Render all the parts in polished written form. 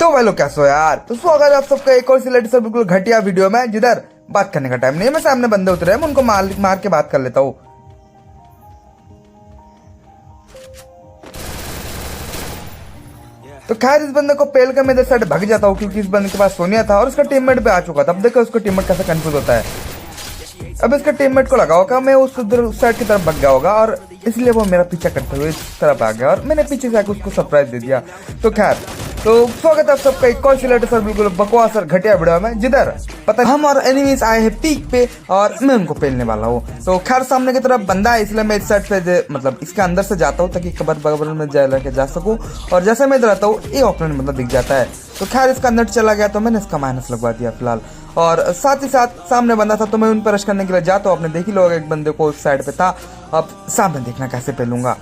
तो भाई लोग कैसे हो यार। तो स्वागत है आप सबका एक और सिलेक्ट से बिल्कुल घटिया वीडियो में, जिधर बात करने का टाइम नहीं है। मैं सामने बंदे उतरे हैं, मैं उनको मार के बात कर लेता हूँ। तो खैर इस बंदे को पेल कर मैं इधर साइड भाग जाता हूँ, क्योंकि इस बंदे के पास सोनिया था और उसका टीममेट भी आ चुका था। अब देखो उसको टीममेट कैसे कंफ्यूज होता है। अब इसका टीममेट को लगा होगा मैं उस साइड की तरफ भाग गया होगा, और इसलिए वो मेरा पीछा करते हुए इस तरफ आ गया और मैंने पीछे से आकर उसको सरप्राइज दे दिया। तो खैर तो स्वागत है आप सबका एक और सिलेक्ट सर बिल्कुल बकवास और घटिया वीडियो में, जिधर पता हम और एनिमीज आए हैं पीक पे और मैं उनको पेलने वाला हूँ। तो खैर सामने की तरफ बंदा है, इसलिए मैं इस साइड पे मतलब इसके अंदर से जाता हूँ ताकि कबर बगल में जा सकूँ। और जैसे मैं इधर आता हूँ ये ओपनर मतलब दिख जाता है। तो खैर इसका अंदर चला गया तो मैंने इसका माइनस लगवा दिया फिलहाल। और साथ ही साथ सामने बंदा था तो मैं उन पर रश करने के लिए जाता हूँ। आपने देख ही लोग एक बंदे को उस साइड पे था। अब सामने देखना कैसे पेलूंगा।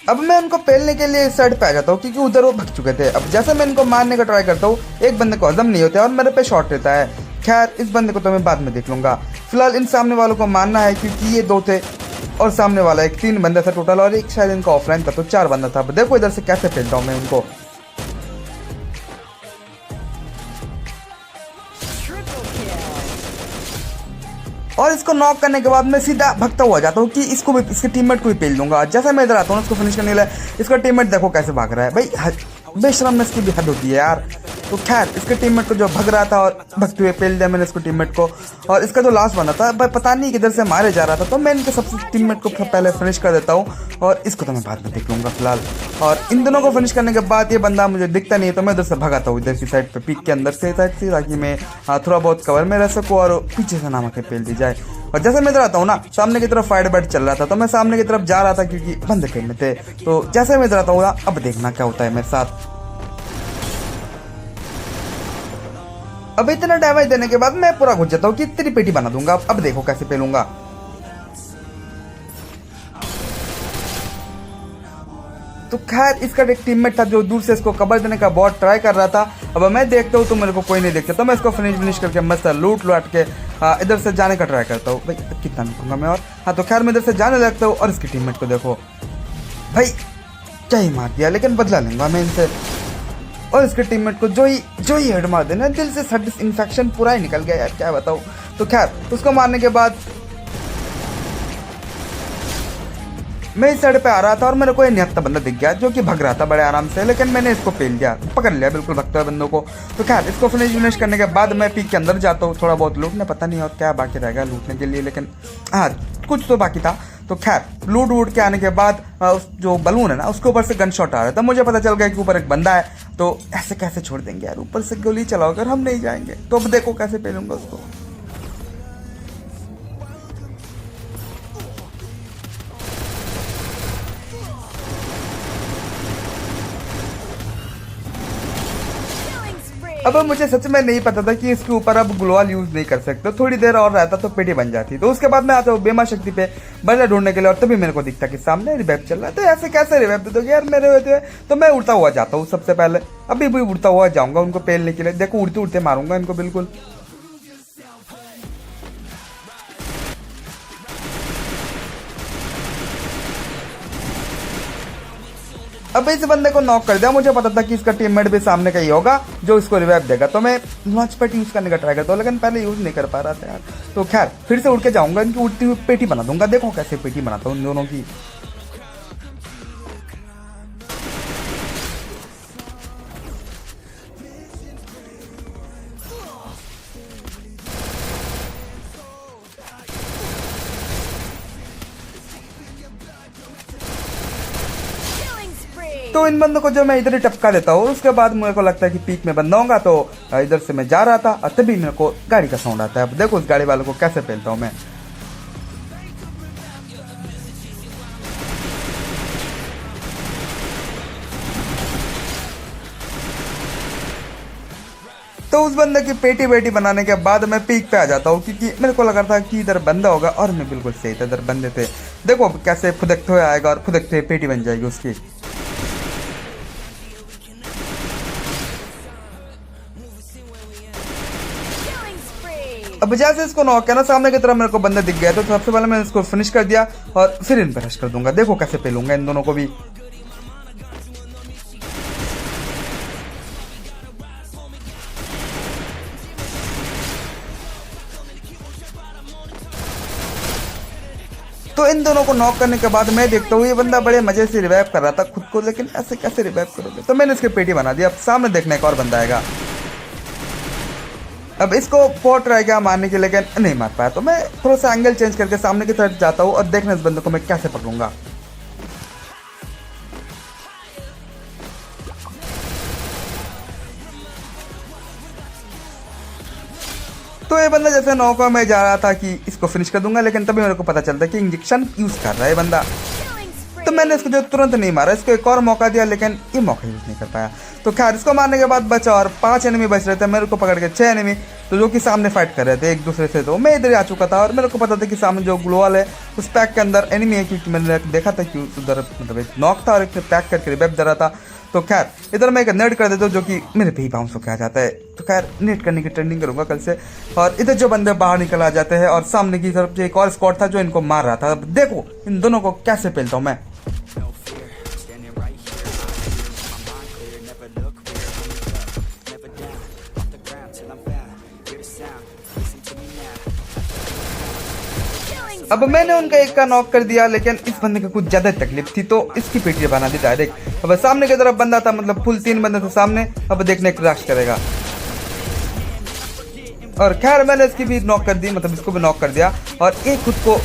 अब मैं उनको पेलने के लिए इस साइड पे आ जाता हूँ, क्योंकि उधर वो भग चुके थे। अब जैसे मैं इनको मारने का ट्राई करता हूँ, एक बंदे को हजम नहीं होता और मेरे पे शॉट रहता है। खैर इस बंदे को तो मैं बाद में देख लूंगा। फिलहाल इन सामने वालों को मारना है, क्योंकि ये दो थे और सामने वाला एक, 3 बंदा था टोटल, और एक शायद इनका ऑफलाइन था तो 4 बंदा था। अब देखो इधर से कैसे पेलता हूँ मैं उनको। और इसको नॉक करने के बाद मैं सीधा भगता हुआ जाता हूँ कि इसको भी, इसके टीममेट को भी पेल दूंगा। जैसा मैं इधर आता हूँ इसको फिनिश करने के लिए, इसका टीममेट देखो कैसे भाग रहा है। भाई बेशरम में इसकी भी हद होती है यार। तो खैर इसके टीममेट को जो भग रहा था और भगते हुए पेल दिया मैंने इसको टीममेट को। और इसका जो लास्ट बना था भाई पता नहीं किधर से मारे जा रहा था, तो मैं इनके सबसे टीममेट को पहले फिनिश कर देता हूँ और इसको तो मैं बाद में देख लूंगा फिलहाल। और इन दोनों को फिनिश करने के बाद ये बंदा मुझे दिखता नहीं है, तो मैं इधर से भगाता हूँ इधर की साइड पे, पीक के अंदर से साइड से, ताकि मैं थोड़ा बहुत कवर में रह सकूँ और पीछे से ना आके पेल दी जाए। और जैसे मैं इधर आता हूँ ना, सामने की तरफ फाइट बैट चल रहा था तो मैं सामने की तरफ जा रहा था क्योंकि बंदे खेलने थे। तो जैसे मैं इधर आता हूँ ना, अब देखना क्या होता है मेरे साथ। अब इतना डैमेज देने के बाद मैं पूरा घुस जाता हूँ कि तेरी पेटी बना दूंगा। अब देखो कैसे पेलूंगा। तो खैर इसका एक टीममेट था जो दूर से इसको कवर देने का बहुत ट्राई कर रहा था। अब मैं देखता हूँ तो मेरे को कोई नहीं देखता, तो मैं इसको फिनिश करके मस्त लूट के इधर से जाने का ट्राई करता हूँ। भाई कितना लूटूंगा मैं और हाँ। तो खैर मैं इधर से जाने लगता हूँ और इसकी टीममेट को देखो भाई क्या ही मार दिया, लेकिन बदला लूंगा मैं इनसे। और इसके टीममेट को जो ही हेड मार देना, दिल से सेटिस्फैक्शन पूरा ही निकल गया यार, क्या बताऊँ। तो खैर उसको मारने के बाद मैं इस साइड पे आ रहा था और मेरे को ये निहत्ता बंदा दिख गया जो कि भग रहा था बड़े आराम से, लेकिन मैंने इसको पेल लिया, पकड़ लिया बिल्कुल भगते हुए बंदों को। तो खैर इसको फिनिश करने के बाद मैं पीक के अंदर जाता हूँ थोड़ा बहुत लूटने, पता नहीं और क्या बाकी रह गया लूटने के लिए, लेकिन हाँ कुछ तो बाकी था। तो खैर लूट के आने के बाद जो बलून है ना उसके ऊपर से गन शॉट आ रहा था। मुझे पता चल गया कि ऊपर एक बंदा है, तो ऐसे कैसे छोड़ देंगे यार, ऊपर से गोली चलाओगे और हम नहीं जाएंगे। तो अब देखो कैसे पेलूंगा उसको। अब मुझे सच में नहीं पता था कि इसके ऊपर अब ग्लोवाल यूज नहीं कर सकते। थोड़ी देर और रहता तो पेटी बन जाती। तो उसके बाद मैं आता हूँ बेमा शक्ति पे बदला ढूंढने के लिए, और तभी मेरे को दिखता कि सामने रिवाइव चल रहा है। तो ऐसे कैसे रिवाइव दे दोगे यार मेरे होते हुए। तो मैं उड़ता हुआ जाता हूँ सबसे पहले, अभी भी उड़ता हुआ जाऊंगा उनको पेलने के लिए। देखो उड़ते उड़ते मारूंगा इनको बिल्कुल। अब इस बंदे को नॉक कर दिया। मुझे पता था कि इसका टीममेट भी सामने का ही होगा जो इसको रिवाइव देगा, तो मैं लॉन्च पैड यूज करने का ट्राई करता हूँ, लेकिन पहले यूज नहीं कर पा रहा था यार। तो खैर फिर से उड़ के जाऊंगा, इनकी उड़ती हुई पेटी बना दूंगा। देखो कैसे पेटी बनाता हूँ इन दोनों की। तो इन बंदों को जो मैं इधर ही टपका देता हूँ, उसके बाद मेरे को लगता है कि पीक में बंदा होगा। तो इधर से मैं जा रहा था और तभी मेरे को गाड़ी का साउंड आता है। अब देखो उस गाड़ी वाले को कैसे पेलता हूँ मैं। तो उस बंदे की पेटी बेटी बनाने के बाद मैं पीक पे आ जाता हूँ, क्योंकि मेरे को लगा था कि इधर बंदा होगा, और मैं बिल्कुल सही था, इधर बंदे थे। देखो कैसे फुदकते हुए आएगा और फुदकते हुए पेटी बन जाएगी उसकी। अब जैसे इसको नॉक किया ना, सामने की तरफ मेरे को बंदा दिख गया, तो सबसे पहले मैं इसको फिनिश कर दिया और फिर इन पर रश कर दूंगा। देखो कैसे पेलूंगा इन दोनों को भी। तो इन दोनों को नॉक करने के बाद मैं देखता हूँ ये बंदा बड़े मजे से रिवाइव कर रहा था खुद को, लेकिन ऐसे कैसे रिवाइव करोगे। तो मैंने इसकी पेटी बना दी। अब सामने देखने एक और बंदा आएगा। अब इसको बहुत ट्राई किया मारने के, लेकिन नहीं मार पाया। तो मैं थोड़ा सा एंगल चेंज करके सामने की तरफ जाता हूँ और देखना इस बंदे को मैं कैसे पकड़ूंगा। तो ये बंदा जैसे नौका में जा रहा था कि इसको फिनिश कर दूंगा, लेकिन तभी मेरे को पता चलता कि इंजेक्शन यूज कर रहा है बंदा। तो मैंने इसको जो तुरंत नहीं मारा, इसको एक और मौका दिया, लेकिन ये मौका यूज नहीं कर पाया। तो खैर इसको मारने के बाद बचा और 5 एनिमी बच रहे थे, मेरे को पकड़ के 6 एनिमी, तो जो कि सामने फाइट कर रहे थे एक दूसरे से। तो मैं इधर आ चुका था और मेरे को पता था कि सामने जो ग्लोअल है उस पैक के अंदर एनिमी है, क्योंकि मैंने देखा था कि उधर मतलब एक नॉक था और एक पैक करके रिवाइव दे रहा था। तो खैर इधर मैं एक नेट कर देता हूँ जो कि मेरे पे ही बाउंस होकर आ जाता है। तो खैर नेट करने की ट्रेनिंग करूंगा कल से। और इधर जो बंदे बाहर निकल आ जाते हैं और सामने की तरफ एक और स्क्वाड था जो इनको मार रहा था। अब देखो इन दोनों को कैसे पेलता हूँ मैं। अब मैंने उनका एक का नॉक कर दिया, लेकिन इस बंदे को कुछ ज्यादा तकलीफ थी तो इसकी पेटी बना दी डायरेक्ट। अब सामने की तरफ बंदा था, मतलब फुल 3 बंदे थे सामने। अब देखने क्रैश करेगा और खैर मैंने इसकी भी नॉक कर दी, मतलब इसको भी नॉक कर दिया और एक खुद को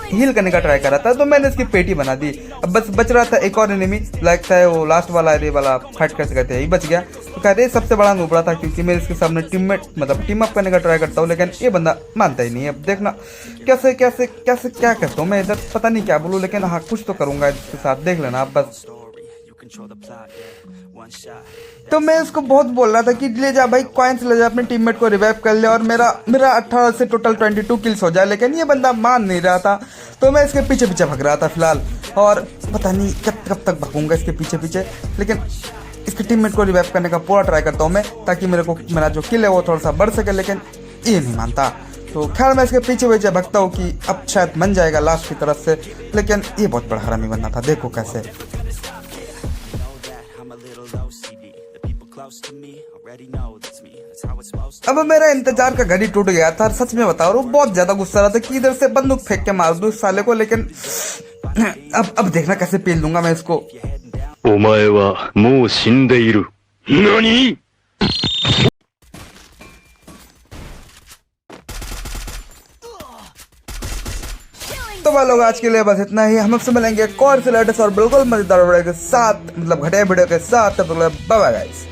हील करने का ट्राई कर रहा था, तो मैंने इसकी पेटी बना दी। अब बस बच रहा था एक और एनिमी, लगता है वो लास्ट वाला रे वाला फाइट कर सकते हैं, यही बच गया। तो कहते हैं सबसे बड़ा नूबड़ा था, क्योंकि मैं इसके सामने टीममेट मतलब टीम अप करने का ट्राई करता हूँ, लेकिन ये बंदा मानता ही नहीं है। अब देखना कैसे कैसे कैसे क्या करता हूँ मैं इधर, पता नहीं क्या बोलूँ, लेकिन हाँ कुछ तो करूंगा इसके साथ, देख लेना आप बस। तो मैं उसको बहुत बोल रहा था कि ले जा भाई, कॉइन्स ले जा, अपने टीममेट को रिवाइव कर ले और मेरा 18 से टोटल 22 किल्स हो जाए, लेकिन ये बंदा मान नहीं रहा था। तो मैं इसके पीछे पीछे भाग रहा था फिलहाल, और पता नहीं कब तक भागूंगा इसके पीछे पीछे, लेकिन इसके टीममेट को रिवाइव करने का पूरा ट्राई करता हूँ मैं, ताकि मेरा जो किल है वो थोड़ा सा बढ़ सके, लेकिन ये नहीं मानता। तो खैर मैं इसके पीछे पीछे भागता हूँ कि अब शायद मन जाएगा लास्ट की तरफ से, लेकिन ये बहुत बड़ा हरामी बनना था। देखो कैसे अब मेरा इंतजार का घड़ी टूट गया था। सच में बता रहा हूँ, बहुत ज्यादा गुस्सा रहा था कि इधर से बंदूक फेंक के मार दूं इस साले को, लेकिन अब देखना कैसे पेल दूंगा मैं इसको। ओमाए वा मो शिंदे इरु। नानी? तो भाई लोग आज के लिए बस इतना ही। हम आपसे मिलेंगे एक और से लेटेस्ट और बिल्कुल मजेदार वीडियो के साथ, मतलब घटिया वीडियो के साथ। तब तक बाय बाय गाइस।